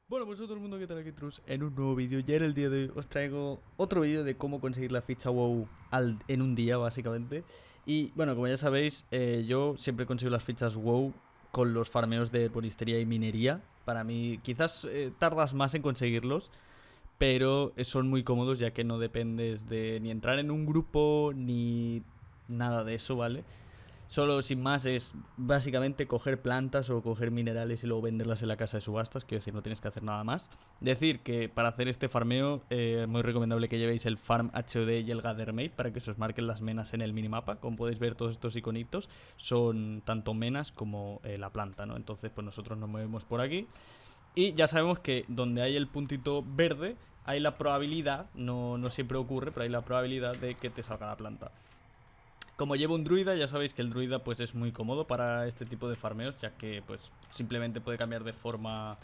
Bueno, pues todo el mundo, ¿qué tal? Aquí Trus en un nuevo vídeo. Ya en el día de hoy os traigo otro vídeo de cómo conseguir la ficha WoW en un día, básicamente. Y bueno, como ya sabéis, yo siempre consigo las fichas WoW con los farmeos de herboristería y minería. Para mí, quizás tardas más en conseguirlos, pero son muy cómodos ya que no dependes de ni entrar en un grupo ni nada de eso, ¿vale? Solo sin más es básicamente coger plantas o coger minerales y luego venderlas en la casa de subastas, quiero decir, no tienes que hacer nada más. Decir que para hacer este farmeo es muy recomendable que llevéis el Farm HOD y el Gathermate para que se os marquen las menas en el minimapa. Como podéis ver, todos estos iconitos son tanto menas como la planta, ¿no? Entonces pues nosotros nos movemos por aquí y ya sabemos que donde hay el puntito verde hay la probabilidad, no siempre ocurre, pero hay la probabilidad de que te salga la planta. Como llevo un druida, ya sabéis que el druida pues es muy cómodo para este tipo de farmeos, ya que pues simplemente puede cambiar de forma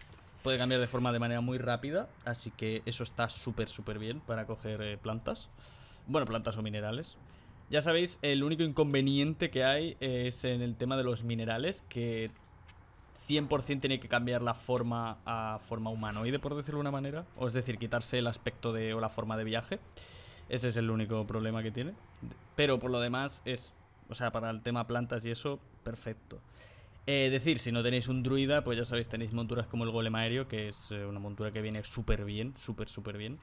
de manera muy rápida, así que eso está súper bien para coger plantas. Bueno, plantas o minerales. Ya sabéis, el único inconveniente que hay es en el tema de los minerales, que 100% tiene que cambiar la forma a forma humanoide, por decirlo de una manera. O es decir, quitarse el aspecto de o la forma de viaje. Ese es el único problema que tiene. Pero por lo demás es, o sea, para el tema plantas y eso, perfecto. Decir, si no tenéis un druida, pues ya sabéis, tenéis monturas como el golem aéreo, que es una montura que viene súper bien, súper bien,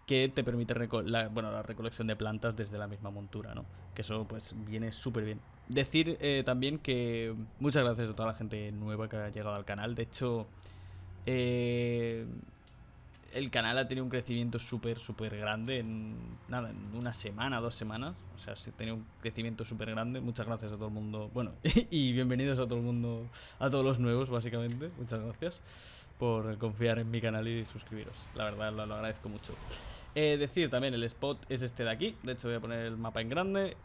que te permite la recolección de plantas desde la misma montura, ¿no? Que eso pues viene súper bien. Decir también que muchas gracias a toda la gente nueva que ha llegado al canal. De hecho, eh, el canal ha tenido un crecimiento súper grande en nada, en una semana, 2 semanas. O sea, se ha tenido un crecimiento súper grande. Muchas gracias a todo el mundo. Bueno, y bienvenidos a todo el mundo, a todos los nuevos, básicamente. Muchas gracias por confiar en mi canal y suscribiros. La verdad, lo agradezco mucho. Decir también, el spot es este de aquí. De hecho voy a poner el mapa en grande.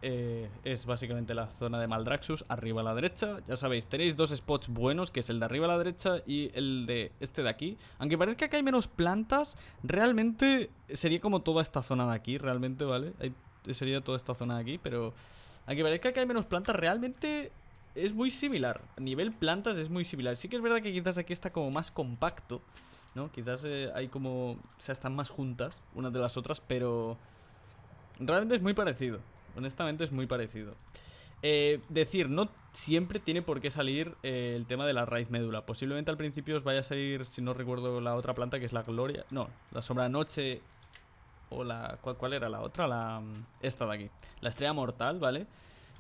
Es básicamente la zona de Maldraxxus, arriba a la derecha. Ya sabéis, tenéis dos spots buenos, que es el de arriba a la derecha y el de este de aquí. Aunque parezca que hay menos plantas, realmente sería como toda esta zona de aquí, realmente, ¿vale? Sería toda esta zona de aquí, pero aunque parezca que hay menos plantas, realmente es muy similar. A nivel plantas es muy similar. Sí que es verdad que quizás aquí está como más compacto, ¿no? Quizás hay como... O sea, están más juntas unas de las otras, pero realmente es muy parecido. Honestamente es muy parecido. Decir, no siempre tiene por qué salir el tema de la raíz médula. Posiblemente al principio os vaya a salir, si no recuerdo, la otra planta que es la gloria. No, la sombra noche. O la... ¿Cuál era la otra? Esta de aquí. La estrella mortal, ¿vale?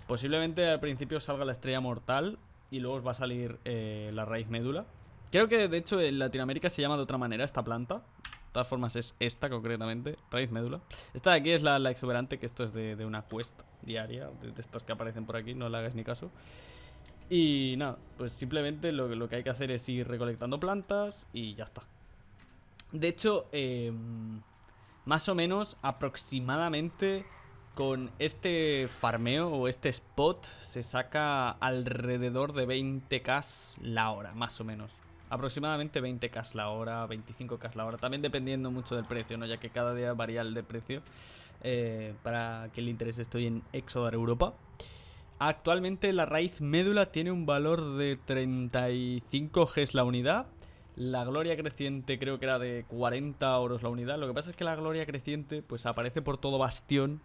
Posiblemente al principio salga la estrella mortal y luego os va a salir la raíz médula. Creo que de hecho en Latinoamérica se llama de otra manera esta planta. De todas formas es esta concretamente, raíz médula. Esta de aquí es la exuberante, que esto es de una quest diaria, de estas que aparecen por aquí, no le hagas ni caso. Y nada, pues simplemente lo que hay que hacer es ir recolectando plantas y ya está. De hecho, más o menos aproximadamente con este farmeo o este spot se saca alrededor de 20k la hora, más o menos. Aproximadamente 20k la hora, 25k la hora, también dependiendo mucho del precio, ¿no? Ya que cada día varía el de precio. Para que le interese, estoy en Exodar Europa. Actualmente la raíz médula tiene un valor de 35 Gs la unidad. La gloria creciente creo que era de 40 euros la unidad. Lo que pasa es que la gloria creciente pues aparece por todo bastión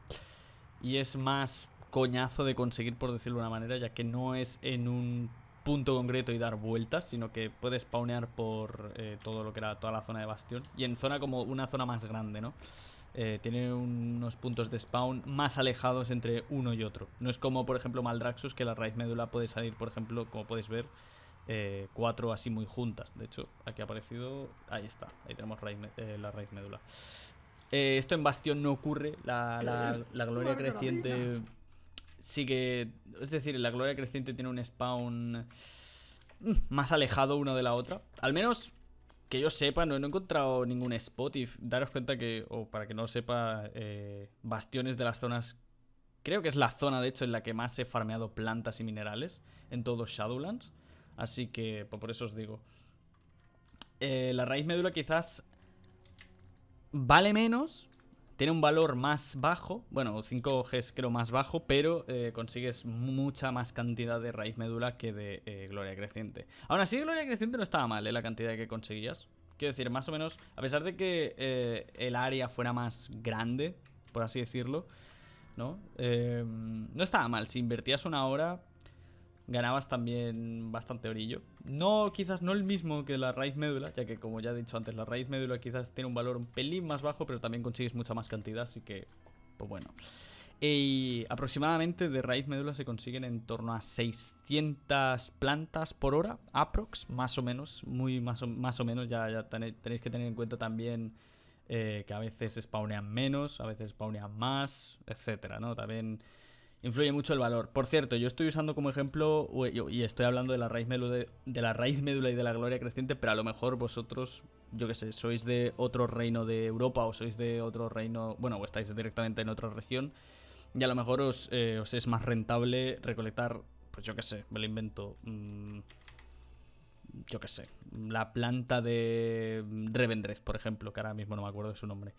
y es más coñazo de conseguir, por decirlo de una manera, ya que no es en un punto concreto y dar vueltas, sino que puedes spawnear por todo lo que era toda la zona de bastión y en zona como una zona más grande, ¿no? Tiene unos puntos de spawn más alejados entre uno y otro. No es como, por ejemplo, Maldraxxus, que la raíz médula puede salir, por ejemplo, como podéis ver, 4 así muy juntas. De hecho, aquí ha aparecido... Ahí está, ahí tenemos la raíz médula. Esto en Bastión no ocurre. La gloria creciente sigue... Es decir, la gloria creciente tiene un spawn más alejado uno de la otra. Al menos que yo sepa, no he encontrado ningún spot. Y daros cuenta que, o para que no lo sepa, bastiones de las zonas... Creo que es la zona, de hecho, en la que más he farmeado plantas y minerales en todos Shadowlands. Así que, pues por eso os digo. La raíz médula quizás vale menos, tiene un valor más bajo, bueno, 5 Gs creo más bajo, pero consigues mucha más cantidad de raíz médula que de gloria creciente. Aún así, gloria creciente no estaba mal, la cantidad que conseguías. Quiero decir, más o menos, a pesar de que el área fuera más grande, por así decirlo, ¿no? No estaba mal. Si invertías una hora, ganabas también bastante orillo. No, quizás no el mismo que la raíz médula, ya que como ya he dicho antes, la raíz médula quizás tiene un valor un pelín más bajo, pero también consigues mucha más cantidad, así que, pues bueno. Y aproximadamente de raíz médula se consiguen en torno a 600 plantas por hora, aprox, más o menos, muy más o menos, ya tenéis que tener en cuenta también que a veces spawnean menos, a veces spawnean más, etcétera, ¿no? También influye mucho el valor. Por cierto, yo estoy usando como ejemplo, y estoy hablando de la raíz médula, y de la gloria creciente, pero a lo mejor vosotros, yo qué sé, sois de otro reino de Europa o sois de otro reino, bueno, o estáis directamente en otra región, y a lo mejor os es más rentable recolectar, pues yo qué sé, me lo invento, yo qué sé, la planta de Revendreth, por ejemplo, que ahora mismo no me acuerdo de su nombre.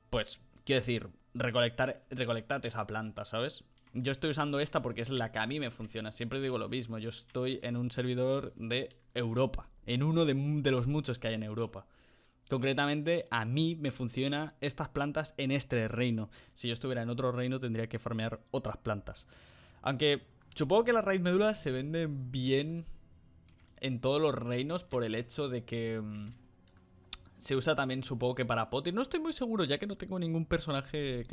Pues, quiero decir, recolectad esa planta, ¿sabes? Yo estoy usando esta porque es la que a mí me funciona. Siempre digo lo mismo, yo estoy en un servidor de Europa, en uno de los muchos que hay en Europa. Concretamente, a mí me funcionan estas plantas en este reino. Si yo estuviera en otro reino, tendría que farmear otras plantas. Aunque supongo que las raíz médulas se venden bien en todos los reinos por el hecho de que se usa también, supongo que para potir. No estoy muy seguro, ya que no tengo ningún personaje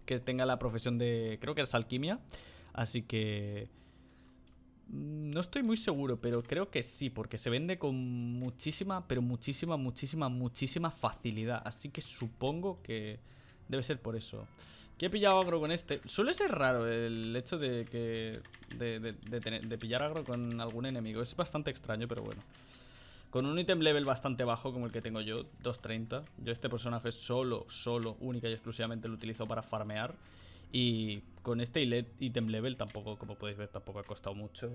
que tenga la profesión de... Creo que es alquimia. Así que... No estoy muy seguro, pero creo que sí, porque se vende con muchísima, pero muchísima facilidad. Así que supongo que debe ser por eso. Que he pillado agro con este. Suele ser raro el hecho de que de pillar agro con algún enemigo. Es bastante extraño, pero bueno. Con un ítem level bastante bajo como el que tengo yo, 230. Yo este personaje solo, única y exclusivamente lo utilizo para farmear. Y con este ítem level tampoco, como podéis ver, tampoco ha costado mucho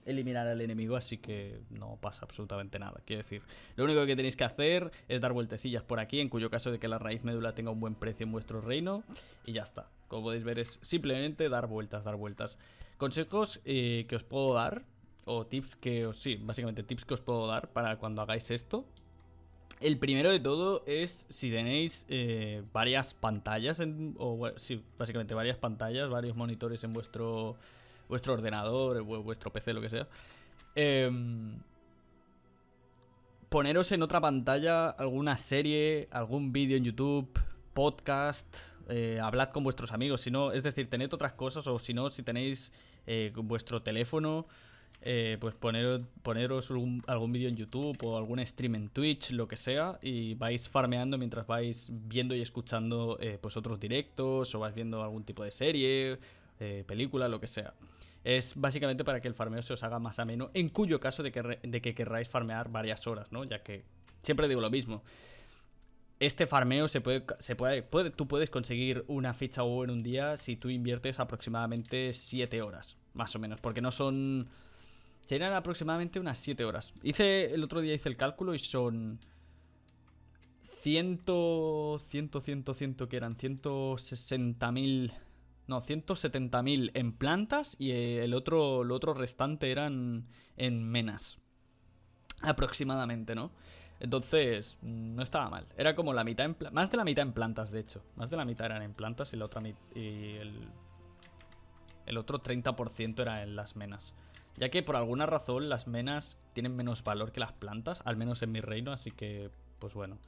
eliminar al enemigo, así que no pasa absolutamente nada. Quiero decir, lo único que tenéis que hacer es dar vueltecillas por aquí, en cuyo caso de que la raíz médula tenga un buen precio en vuestro reino, y ya está. Como podéis ver, es simplemente dar vueltas. Consejos que os puedo dar, o tips que os... Sí, básicamente tips que os puedo dar para cuando hagáis esto. El primero de todo es si tenéis varias pantallas, sí, básicamente varias pantallas, varios monitores en vuestro ordenador, vuestro PC, lo que sea. Poneros en otra pantalla alguna serie, algún vídeo en YouTube, podcast, hablad con vuestros amigos, si no, es decir, tened otras cosas, o si no, si tenéis vuestro teléfono, pues poneros algún vídeo en YouTube o algún stream en Twitch, lo que sea, y vais farmeando mientras vais viendo y escuchando pues otros directos, o vais viendo algún tipo de serie, película, lo que sea. Es básicamente para que el farmeo se os haga más ameno, en cuyo caso de que querráis farmear varias horas, ¿no? Ya que siempre digo lo mismo. Este farmeo tú puedes conseguir una ficha WoW en un día si tú inviertes aproximadamente 7 horas, más o menos, porque no son... Serían aproximadamente unas 7 horas. El otro día hice el cálculo y son 100, que eran 160.000... No, 170.000 en plantas y lo otro restante eran en menas. Aproximadamente, ¿no? Entonces, no estaba mal. Era como la mitad más de la mitad en plantas, de hecho. Más de la mitad eran en plantas y la otra el otro 30% era en las menas. Ya que por alguna razón las menas tienen menos valor que las plantas, al menos en mi reino, así que, pues bueno.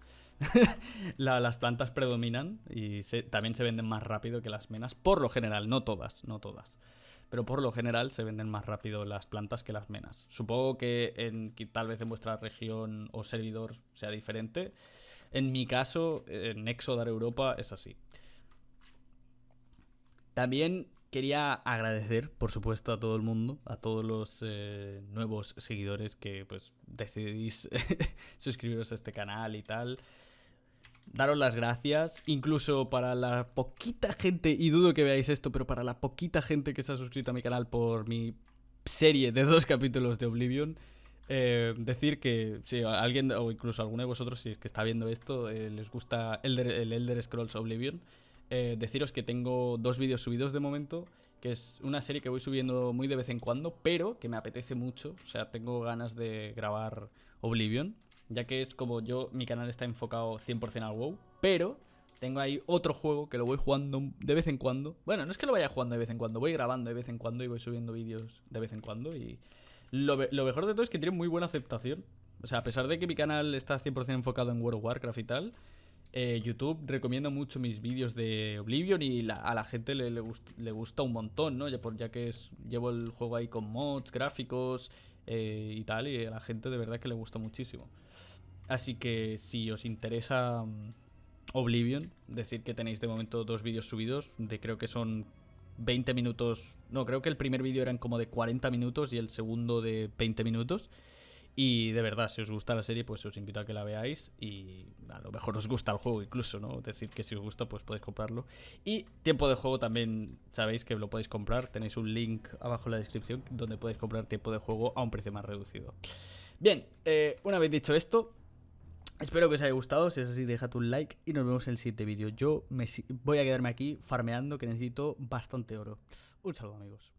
Las plantas predominan y también se venden más rápido que las menas. Por lo general, no todas. Pero por lo general se venden más rápido las plantas que las menas. Supongo que tal vez en vuestra región o servidor sea diferente. En mi caso, en Exodar Europa es así. También quería agradecer, por supuesto, a todo el mundo, a todos los nuevos seguidores que pues decidís suscribiros a este canal y tal. Daros las gracias, incluso para la poquita gente, y dudo que veáis esto, pero para la poquita gente que se ha suscrito a mi canal por mi serie de 2 capítulos de Oblivion, decir que si alguien, o incluso alguno de vosotros, si es que está viendo esto, les gusta el Elder Scrolls Oblivion, deciros que tengo 2 vídeos subidos de momento, que es una serie que voy subiendo muy de vez en cuando, pero que me apetece mucho, o sea, tengo ganas de grabar Oblivion. ya que es como mi canal está enfocado 100% al WoW, pero tengo ahí otro juego que lo voy jugando de vez en cuando. Bueno, no es que lo vaya jugando de vez en cuando, voy grabando de vez en cuando y voy subiendo vídeos de vez en cuando. Y lo mejor de todo es que tiene muy buena aceptación. O sea, a pesar de que mi canal está 100% enfocado en World of Warcraft y tal, YouTube recomienda mucho mis vídeos de Oblivion y a la gente le gusta un montón, ¿no? Ya que llevo el juego ahí con mods, gráficos y tal, y a la gente de verdad que le gusta muchísimo. Así que si os interesa Oblivion, decir que tenéis de momento 2 vídeos subidos, creo que son 20 minutos, no, creo que el primer vídeo eran como de 40 minutos y el segundo de 20 minutos. Y de verdad, si os gusta la serie, pues os invito a que la veáis. Y a lo mejor os gusta el juego incluso, ¿no? Decir que si os gusta, pues podéis comprarlo. Y tiempo de juego también sabéis que lo podéis comprar. Tenéis un link abajo en la descripción donde podéis comprar tiempo de juego a un precio más reducido. Bien, una vez dicho esto, espero que os haya gustado. Si es así, dejad un like y nos vemos en el siguiente vídeo. Yo voy a quedarme aquí farmeando, que necesito bastante oro. Un saludo, amigos.